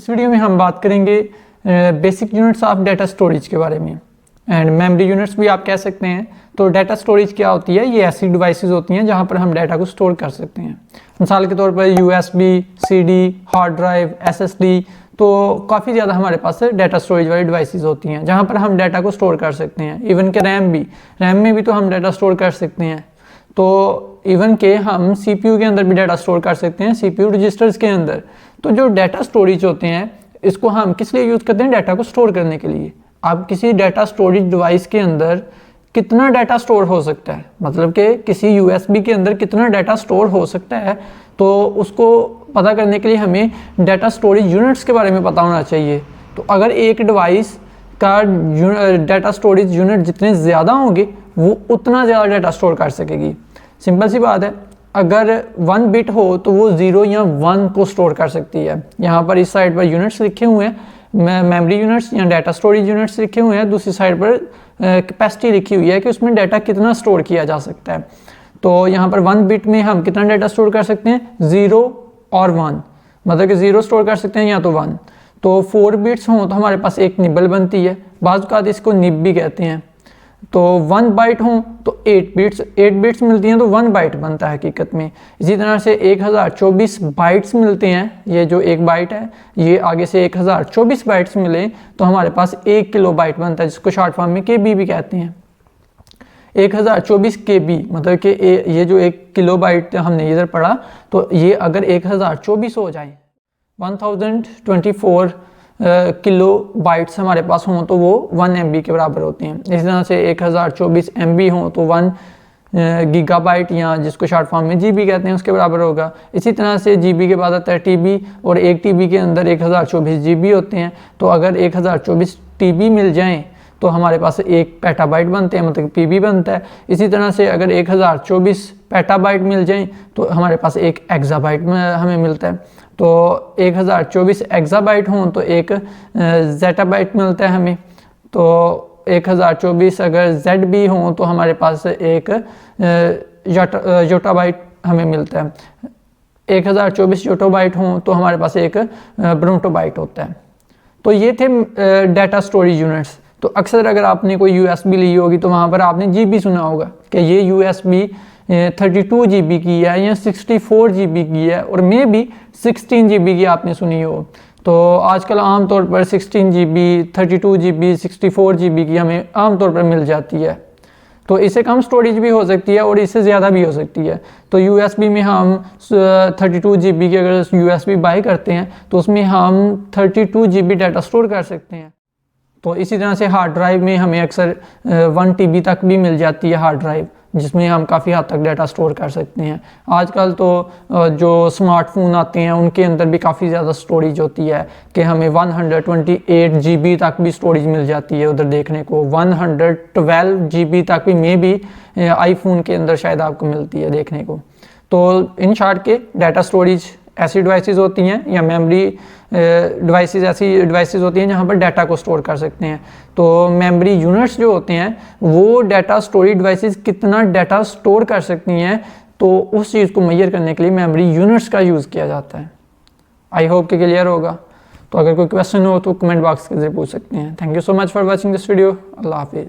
इस वीडियो में हम बात करेंगे basic units of data storage के बारे में एंड मेमोरी यूनिट्स भी आप कह सकते हैं। तो डाटा स्टोरेज क्या होती है? ये ऐसी डिवाइसेस होती हैं जहां पर हम डाटा को स्टोर कर सकते हैं। मिसाल के तौर पर USB, CD, hard drive, SSD, तो काफ़ी ज़्यादा हमारे पास डाटा स्टोरेज वाली डिवाइसेस होती हैं जहां पर हम डाटा को स्टोर कर सकते हैं। इवन के रैम में भी तो हम डाटा स्टोर कर सकते हैं। तो इवन के हम सीपीयू के अंदर भी डाटा स्टोर कर सकते हैं, सीपीयू रजिस्टर्स के अंदर। तो जो डाटा स्टोरेज होते हैं इसको हम किस लिए यूज़ करते हैं? डाटा को स्टोर करने के लिए। आप किसी डाटा स्टोरेज डिवाइस के अंदर कितना डाटा स्टोर हो सकता है, मतलब कि किसी यूएसबी के अंदर कितना डाटा स्टोर हो सकता है, तो उसको पता करने के लिए हमें डाटा स्टोरेज यूनिट्स के बारे में पता होना चाहिए। तो अगर एक डिवाइस का डाटा स्टोरेज यूनिट जितने ज़्यादा होंगे वो उतना ज़्यादा डाटा स्टोर कर सकेगी। सिंपल सी बात है, अगर 1 बिट हो तो वो 0 या 1 को स्टोर कर सकती है। यहाँ पर इस साइड पर यूनिट्स लिखे हुए हैं, मेमोरी यूनिट्स या डाटा स्टोरेज यूनिट्स लिखे हुए हैं, दूसरी साइड पर कैपेसिटी लिखी हुई है कि उसमें डाटा कितना स्टोर किया जा सकता है। तो यहाँ पर 1 बिट में हम कितना डाटा स्टोर कर सकते हैं? 0 और 1, मतलब कि 0 स्टोर कर सकते हैं या तो 1। तो 4 बिट्स हों तो हमारे पास एक निबल बनती है, बाज़ औक़ात इसको निब भी कहते हैं। तो 1 बाइट हों तो 8 बिट्स मिलती हैं तो 1 बाइट बनता है हकीकत में। इसी तरह से 1024 बाइट्स मिलते हैं, ये जो 1 बाइट है ये आगे से 1024 बाइट्स मिले तो हमारे पास 1 किलो बाइट बनता है, जिसको शॉर्ट फॉर्म में केबी भी कहते हैं। 1024 केबी मतलब कि ये जो 1 किलो बाइट हमने इधर पढ़ा, तो ये अगर 1024 हो जाए, 1024 किलो बाइट्स हमारे पास हों तो वो 1 MB के बराबर होते हैं। इसी तरह से 1024 MB हों तो 1 गीगाबाइट या जिसको शॉर्ट फॉर्म में GB कहते हैं उसके बराबर होगा। इसी तरह से GB के बाद आता है TB, और 1 TB के अंदर 1024 GB होते हैं। तो अगर 1024 TB मिल जाएँ तो हमारे पास 1 पेटाबाइट बनते हैं, मतलब PB बनता है। इसी तरह से अगर 1024 पेटाबाइट मिल जाएँ तो हमारे पास 1 एक्साबाइट हमें मिलता है। तो 1024 एक्साबाइट हों तो 1 जेटाबाइट मिलता है हमें। तो 1024 अगर ZB हों तो हमारे पास 1 योटाबाइट हमें मिलता है। 1024 योटाबाइट हों तो हमारे पास 1 ब्रोंटोबाइट होता है। तो ये थे डाटा स्टोरेज यूनिट्स। तो अक्सर अगर आपने कोई USB ली होगी तो वहाँ पर आपने GB सुना होगा कि ये USB 32 GB की है या 64 GB की है, और मे भी 16 GB की आपने सुनी हो। तो आजकल आम तौर पर 16 GB, 32 GB, 64 GB की हमें आम तौर पर मिल जाती है। तो इससे कम स्टोरेज भी हो सकती है और इससे ज़्यादा भी हो सकती है। तो USB में हम 32 GB की अगर USB बाई करते हैं तो उसमें हम 32 GB डाटा स्टोर कर सकते हैं। तो इसी तरह से हार्ड ड्राइव में हमें अक्सर 1 TB तक भी मिल जाती है हार्ड ड्राइव, जिसमें हम काफ़ी हद तक डाटा स्टोर कर सकते हैं। आजकल तो जो स्मार्टफोन आते हैं उनके अंदर भी काफ़ी ज़्यादा स्टोरेज होती है कि हमें 128 GB तक भी स्टोरेज मिल जाती है उधर देखने को। 112 GB तक भी मे भी आईफोन के अंदर शायद आपको मिलती है देखने को। तो इन शॉर्ट के डाटा स्टोरेज ऐसी डिवाइसेस होती हैं या मेमोरी डिवाइसेस ऐसी डिवाइसेस होती हैं जहां पर डाटा को स्टोर कर सकते हैं। तो मेमोरी यूनिट्स जो होते हैं वो डाटा स्टोरेज डिवाइसेस कितना डाटा स्टोर कर सकती हैं, तो उस चीज़ को मेजर करने के लिए मेमोरी यूनिट्स का यूज़ किया जाता है। आई होप कि क्लियर होगा। तो अगर कोई क्वेश्चन हो तो कमेंट बॉक्स के जरिए पूछ सकते हैं। Thank you so much for watching this video. अल्लाह हाफिज़।